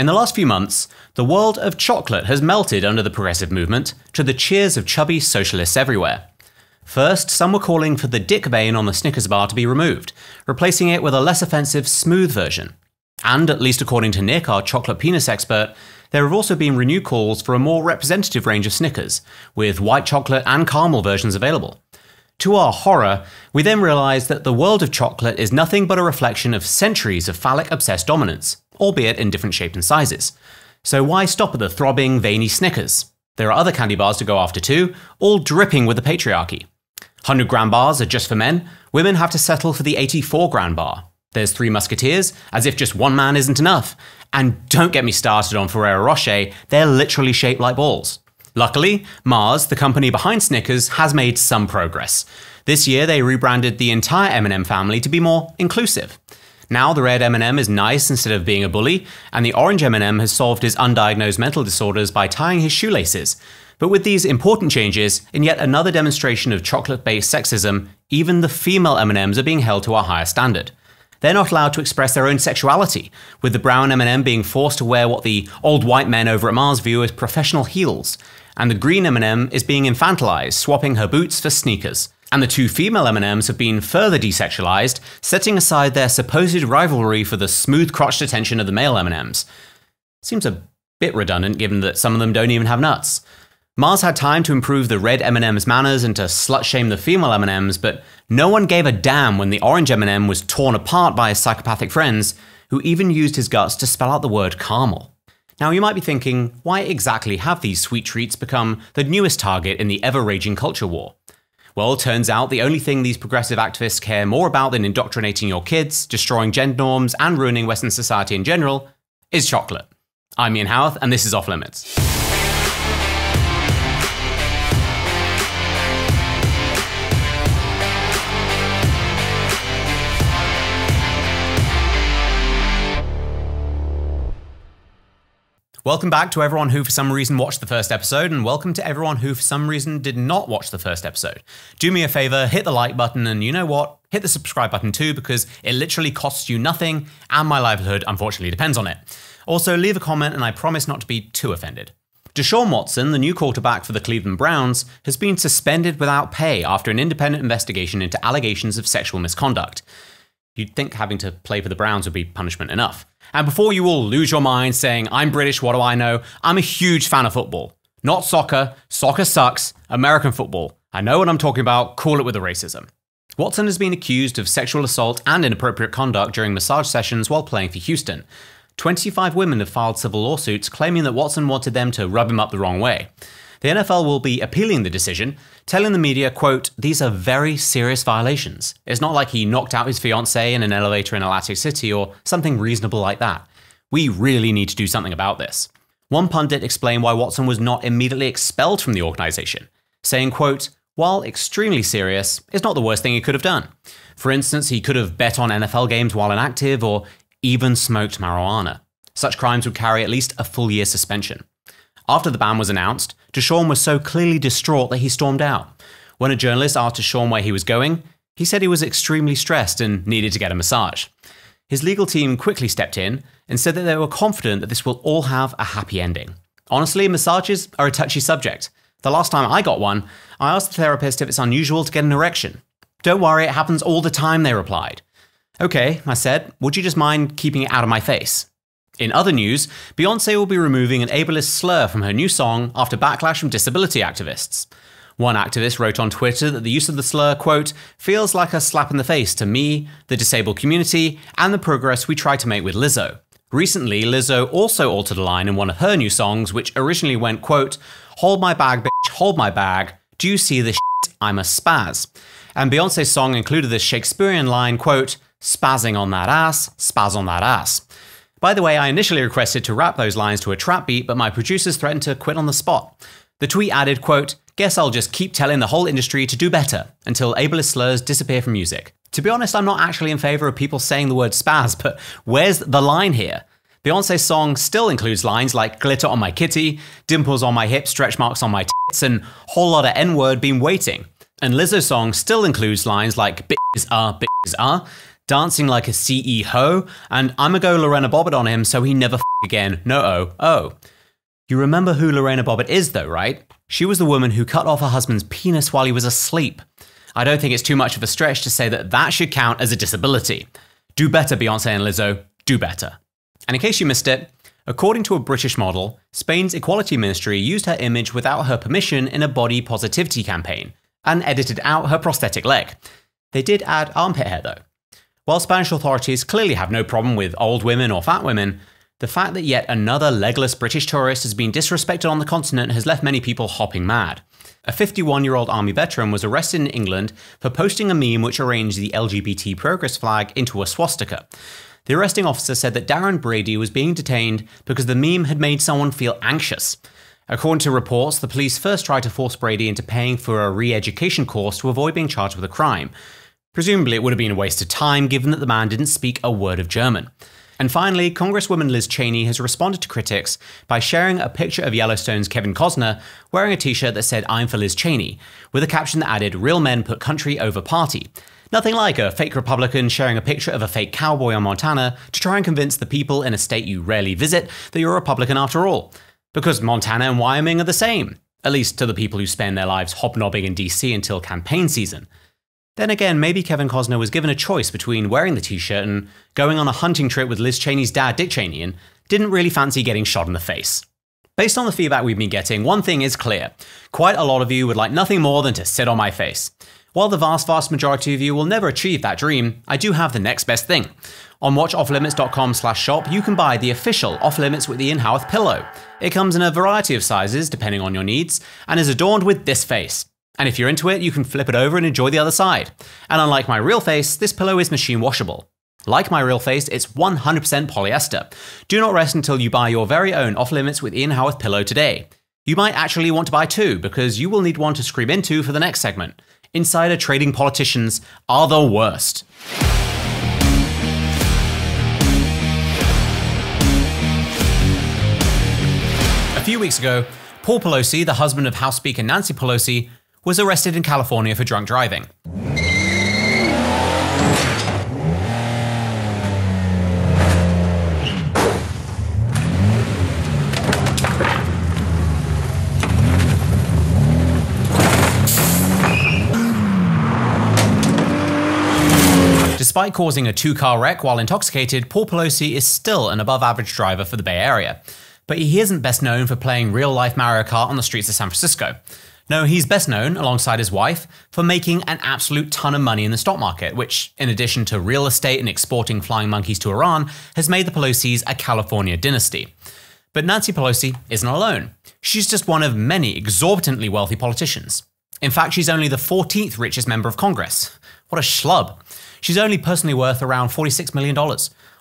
In the last few months, the world of chocolate has melted under the progressive movement to the cheers of chubby socialists everywhere. First, some were calling for the dick vein on the Snickers bar to be removed, replacing it with a less offensive smooth version. And, at least according to Nick, our chocolate penis expert, there have also been renewed calls for a more representative range of Snickers, with white chocolate and caramel versions available. To our horror, we then realised that the world of chocolate is nothing but a reflection of centuries of phallic-obsessed dominance, albeit in different shapes and sizes. So why stop at the throbbing, veiny Snickers? There are other candy bars to go after too, all dripping with the patriarchy. 100-gram bars are just for men, women have to settle for the 84-gram bar. There's Three Musketeers, as if just one man isn't enough. And don't get me started on Ferrero Rocher, they're literally shaped like balls. Luckily, Mars, the company behind Snickers, has made some progress. This year they rebranded the entire M&M family to be more inclusive. Now the red M&M is nice instead of being a bully, and the orange M&M has solved his undiagnosed mental disorders by tying his shoelaces. But with these important changes, in yet another demonstration of chocolate-based sexism, even the female M&Ms are being held to a higher standard. They're not allowed to express their own sexuality, with the brown M&M being forced to wear what the old white men over at Mars view as professional heels, and the green M&M is being infantilized, swapping her boots for sneakers. And the two female M&Ms have been further desexualized, setting aside their supposed rivalry for the smooth-crotched attention of the male M&Ms. Seems a bit redundant given that some of them don't even have nuts. Mars had time to improve the red M&M's manners and to slut-shame the female M&Ms, but no one gave a damn when the orange M&M was torn apart by his psychopathic friends, who even used his guts to spell out the word caramel. Now you might be thinking, why exactly have these sweet treats become the newest target in the ever-raging culture war? Well, it turns out the only thing these progressive activists care more about than indoctrinating your kids, destroying gender norms, and ruining Western society in general is chocolate. I'm Ian Haworth, and this is Off Limits. Welcome back to everyone who for some reason watched the first episode, and welcome to everyone who for some reason did not watch the first episode. Do me a favor, hit the like button, and you know what? Hit the subscribe button too, because it literally costs you nothing, and my livelihood unfortunately depends on it. Also, leave a comment and I promise not to be too offended. Deshaun Watson, the new quarterback for the Cleveland Browns, has been suspended without pay after an independent investigation into allegations of sexual misconduct. You'd think having to play for the Browns would be punishment enough. And before you all lose your mind saying, I'm British, what do I know? I'm a huge fan of football. Not soccer. Soccer sucks. American football. I know what I'm talking about. Call it with the racism. Watson has been accused of sexual assault and inappropriate conduct during massage sessions while playing for Houston. 25 women have filed civil lawsuits claiming that Watson wanted them to rub him up the wrong way. The NFL will be appealing the decision, telling the media, quote, these are very serious violations. It's not like he knocked out his fiancée in an elevator in Atlantic City or something reasonable like that. We really need to do something about this. One pundit explained why Watson was not immediately expelled from the organization, saying, quote, while extremely serious, it's not the worst thing he could have done. For instance, he could have bet on NFL games while inactive or even smoked marijuana. Such crimes would carry at least a full year suspension. After the ban was announced, Deshaun was so clearly distraught that he stormed out. When a journalist asked Deshaun where he was going, he said he was extremely stressed and needed to get a massage. His legal team quickly stepped in and said that they were confident that this will all have a happy ending. Honestly, massages are a touchy subject. The last time I got one, I asked the therapist if it's unusual to get an erection. Don't worry, it happens all the time, they replied. Okay, I said, would you just mind keeping it out of my face? In other news, Beyoncé will be removing an ableist slur from her new song after backlash from disability activists. One activist wrote on Twitter that the use of the slur, quote, feels like a slap in the face to me, the disabled community, and the progress we try to make with Lizzo. Recently, Lizzo also altered a line in one of her new songs, which originally went, quote, hold my bag, bitch, hold my bag. Do you see this shit? I'm a spaz. And Beyoncé's song included this Shakespearean line, quote, spazzing on that ass, spaz on that ass. By the way, I initially requested to rap those lines to a trap beat, but my producers threatened to quit on the spot. The tweet added, quote, guess I'll just keep telling the whole industry to do better until ableist slurs disappear from music. To be honest, I'm not actually in favor of people saying the word spaz, but where's the line here? Beyoncé's song still includes lines like glitter on my kitty, dimples on my hips, stretch marks on my tits, and whole lot of N-word been waiting. And Lizzo's song still includes lines like bitches are, dancing like a CEO, and I'ma go Lorena Bobbitt on him so he never again. No. You remember who Lorena Bobbitt is though, right? She was the woman who cut off her husband's penis while he was asleep. I don't think it's too much of a stretch to say that that should count as a disability. Do better, Beyoncé and Lizzo. Do better. And in case you missed it, according to a British model, Spain's Equality Ministry used her image without her permission in a body positivity campaign, and edited out her prosthetic leg. They did add armpit hair though. While Spanish authorities clearly have no problem with old women or fat women, the fact that yet another legless British tourist has been disrespected on the continent has left many people hopping mad. A 51-year-old army veteran was arrested in England for posting a meme which arranged the LGBT progress flag into a swastika. The arresting officer said that Darren Brady was being detained because the meme had made someone feel anxious. According to reports, the police first tried to force Brady into paying for a re-education course to avoid being charged with a crime. Presumably it would have been a waste of time given that the man didn't speak a word of German. And finally, Congresswoman Liz Cheney has responded to critics by sharing a picture of Yellowstone's Kevin Costner wearing a t-shirt that said "I'm for Liz Cheney," with a caption that added "Real men put country over party." Nothing like a fake Republican sharing a picture of a fake cowboy on Montana to try and convince the people in a state you rarely visit that you're a Republican after all. Because Montana and Wyoming are the same, at least to the people who spend their lives hobnobbing in DC until campaign season. Then again, maybe Kevin Costner was given a choice between wearing the t-shirt and going on a hunting trip with Liz Cheney's dad, Dick Cheney, and didn't really fancy getting shot in the face. Based on the feedback we've been getting, one thing is clear. Quite a lot of you would like nothing more than to sit on my face. While the vast majority of you will never achieve that dream, I do have the next best thing. On watchofflimits.com/shop, you can buy the official Off Limits with Ian Haworth pillow. It comes in a variety of sizes, depending on your needs, and is adorned with this face. And if you're into it, you can flip it over and enjoy the other side. And unlike my real face, this pillow is machine washable. Like my real face, it's 100% polyester. Do not rest until you buy your very own Off Limits with Ian Haworth pillow today. You might actually want to buy two, because you will need one to scream into for the next segment. Insider trading politicians are the worst. A few weeks ago, Paul Pelosi, the husband of House Speaker Nancy Pelosi, was arrested in California for drunk driving. Despite causing a two-car wreck while intoxicated, Paul Pelosi is still an above-average driver for the Bay Area. But he isn't best known for playing real-life Mario Kart on the streets of San Francisco. No, he's best known, alongside his wife, for making an absolute ton of money in the stock market, which, in addition to real estate and exporting flying monkeys to Iran, has made the Pelosis a California dynasty. But Nancy Pelosi isn't alone. She's just one of many exorbitantly wealthy politicians. In fact, she's only the 14th richest member of Congress. What a schlub. She's only personally worth around $46 million,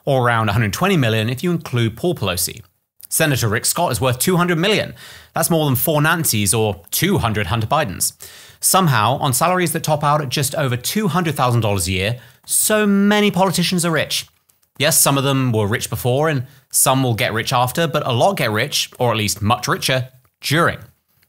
or around $120 million if you include Paul Pelosi. Senator Rick Scott is worth $200 million. That's more than 4 Nancys or 200 Hunter Bidens. Somehow, on salaries that top out at just over $200,000 a year, so many politicians are rich. Yes, some of them were rich before and some will get rich after, but a lot get rich, or at least much richer, during.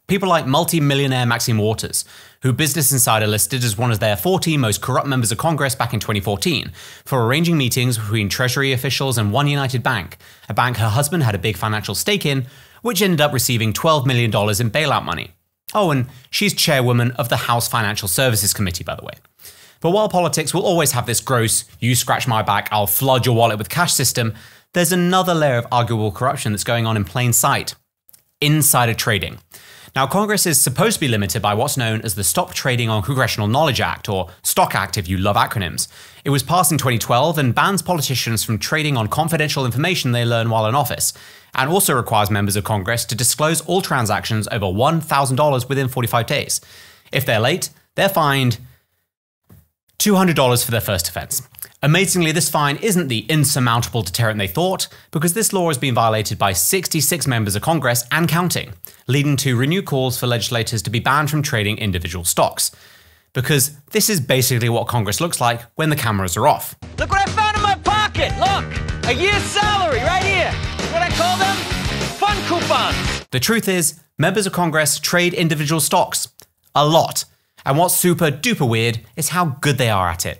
People like multi-millionaire Maxine Waters, who Business Insider listed as one of their 14 most corrupt members of Congress back in 2014, for arranging meetings between Treasury officials and One United Bank, a bank her husband had a big financial stake in, which ended up receiving $12 million in bailout money. Oh, and she's chairwoman of the House Financial Services Committee, by the way. But while politics will always have this gross, you scratch my back, I'll flood your wallet with cash system, there's another layer of arguable corruption that's going on in plain sight. Insider trading. Now, Congress is supposed to be limited by what's known as the Stop Trading on Congressional Knowledge Act, or STOCK Act if you love acronyms. It was passed in 2012 and bans politicians from trading on confidential information they learn while in office, and also requires members of Congress to disclose all transactions over $1,000 within 45 days. If they're late, they're fined $200 for their first offense. Amazingly, this fine isn't the insurmountable deterrent they thought, because this law has been violated by 66 members of Congress and counting, leading to renewed calls for legislators to be banned from trading individual stocks. Because this is basically what Congress looks like when the cameras are off. Look what I found in my pocket! Look! A year's salary right here! What I call them? Fun coupons! The truth is, members of Congress trade individual stocks. A lot. And what's super duper weird is how good they are at it.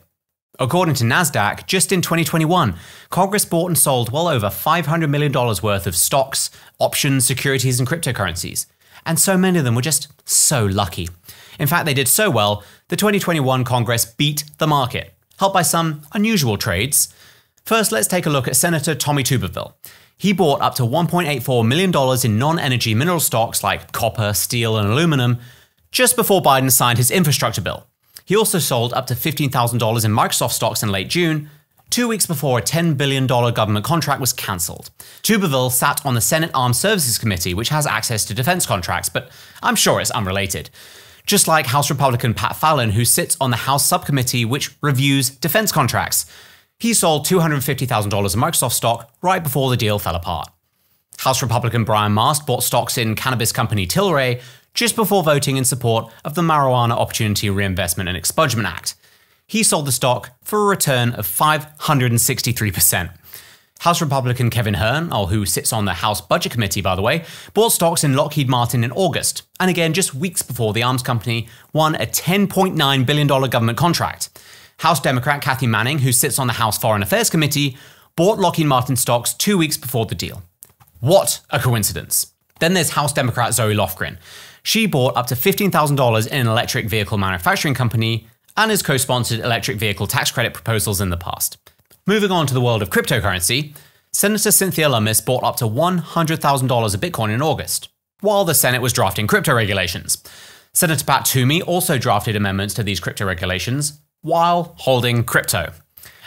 According to NASDAQ, just in 2021, Congress bought and sold well over $500 million worth of stocks, options, securities, and cryptocurrencies. And so many of them were just so lucky. In fact, they did so well, the 2021 Congress beat the market, helped by some unusual trades. First, let's take a look at Senator Tommy Tuberville. He bought up to $1.84 million in non-energy mineral stocks like copper, steel, and aluminum just before Biden signed his infrastructure bill. He also sold up to $15,000 in Microsoft stocks in late June, 2 weeks before a $10 billion government contract was cancelled. Tuberville sat on the Senate Armed Services Committee, which has access to defense contracts, but I'm sure it's unrelated. Just like House Republican Pat Fallon, who sits on the House subcommittee which reviews defense contracts. He sold $250,000 in Microsoft stock right before the deal fell apart. House Republican Brian Mast bought stocks in cannabis company Tilray just before voting in support of the Marijuana Opportunity Reinvestment and Expungement Act. He sold the stock for a return of 563%. House Republican Kevin Hern, who sits on the House Budget Committee by the way, bought stocks in Lockheed Martin in August, and again just weeks before the arms company won a $10.9 billion government contract. House Democrat Kathy Manning, who sits on the House Foreign Affairs Committee, bought Lockheed Martin stocks 2 weeks before the deal. What a coincidence. Then there's House Democrat Zoe Lofgren. She bought up to $15,000 in an electric vehicle manufacturing company and has co-sponsored electric vehicle tax credit proposals in the past. Moving on to the world of cryptocurrency, Senator Cynthia Lummis bought up to $100,000 of Bitcoin in August, while the Senate was drafting crypto regulations. Senator Pat Toomey also drafted amendments to these crypto regulations while holding crypto.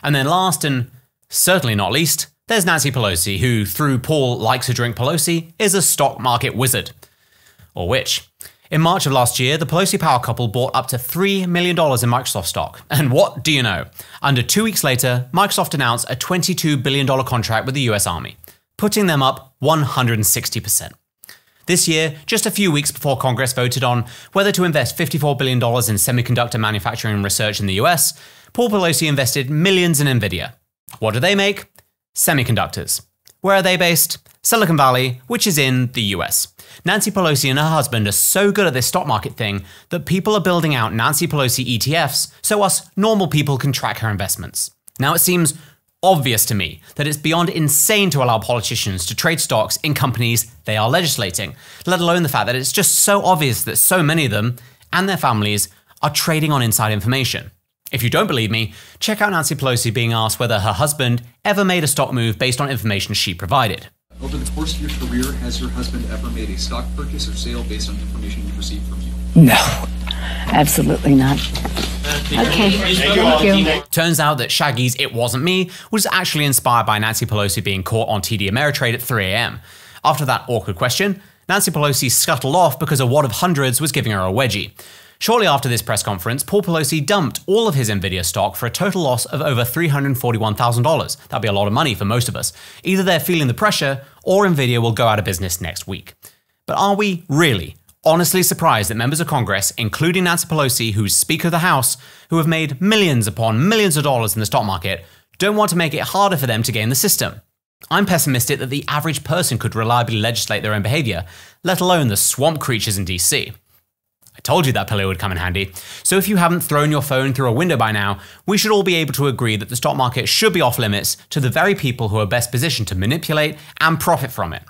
And then last and certainly not least, there's Nancy Pelosi, who, through Paul Likes to Drink Pelosi, is a stock market wizard. Or which. In March of last year, the Pelosi power couple bought up to $3 million in Microsoft stock. And what do you know? Under 2 weeks later, Microsoft announced a $22 billion contract with the US Army, putting them up 160%. This year, just a few weeks before Congress voted on whether to invest $54 billion in semiconductor manufacturing and research in the US, Paul Pelosi invested millions in Nvidia. What do they make? Semiconductors. Where are they based? Silicon Valley, which is in the US. Nancy Pelosi and her husband are so good at this stock market thing that people are building out Nancy Pelosi ETFs so us normal people can track her investments. Now it seems obvious to me that it's beyond insane to allow politicians to trade stocks in companies they are legislating, let alone the fact that it's just so obvious that so many of them and their families are trading on inside information. If you don't believe me, check out Nancy Pelosi being asked whether her husband ever made a stock move based on information she provided. Over the course of your career, has your husband ever made a stock purchase or sale based on information he received from you? No, absolutely not. Okay, thank you. Turns out that Shaggy's "It Wasn't Me" was actually inspired by Nancy Pelosi being caught on TD Ameritrade at 3 a.m. After that awkward question, Nancy Pelosi scuttled off because a wad of hundreds was giving her a wedgie. Shortly after this press conference, Paul Pelosi dumped all of his Nvidia stock for a total loss of over $341,000. That'd be a lot of money for most of us. Either they're feeling the pressure, or Nvidia will go out of business next week. But are we really, honestly surprised that members of Congress, including Nancy Pelosi, who's Speaker of the House, who have made millions upon millions of dollars in the stock market, don't want to make it harder for them to game the system? I'm pessimistic that the average person could reliably legislate their own behavior, let alone the swamp creatures in DC. I told you that pillow would come in handy. So if you haven't thrown your phone through a window by now, we should all be able to agree that the stock market should be off limits to the very people who are best positioned to manipulate and profit from it.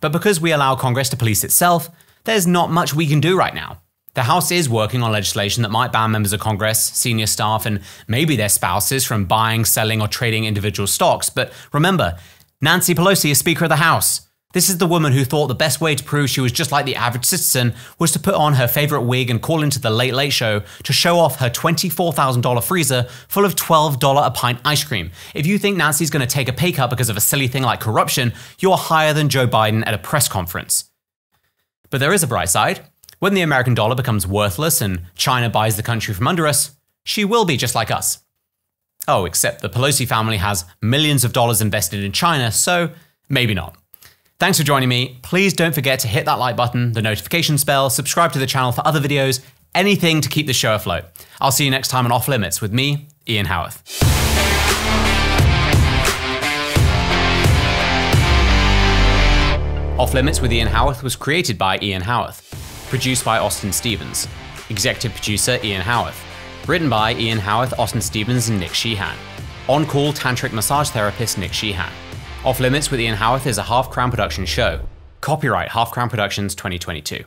But because we allow Congress to police itself, there's not much we can do right now. The House is working on legislation that might ban members of Congress, senior staff, and maybe their spouses from buying, selling, or trading individual stocks. But remember, Nancy Pelosi is Speaker of the House. This is the woman who thought the best way to prove she was just like the average citizen was to put on her favorite wig and call into the Late Late Show to show off her $24,000 freezer full of $12 a pint ice cream. If you think Nancy's going to take a pay cut because of a silly thing like corruption, you're higher than Joe Biden at a press conference. But there is a bright side. When the American dollar becomes worthless and China buys the country from under us, she will be just like us. Oh, except the Pelosi family has millions of dollars invested in China, so maybe not. Thanks for joining me. Please don't forget to hit that like button, the notifications bell, subscribe to the channel for other videos, anything to keep the show afloat. I'll see you next time on Off Limits with me, Ian Haworth. Off Limits with Ian Haworth was created by Ian Haworth. Produced by Austin Stevens. Executive producer Ian Haworth. Written by Ian Haworth, Austin Stevens, and Nick Sheehan. On Call Tantric Massage Therapist Nick Sheehan. Off Limits with Ian Haworth is a Half Crown Productions show. Copyright Half Crown Productions 2022.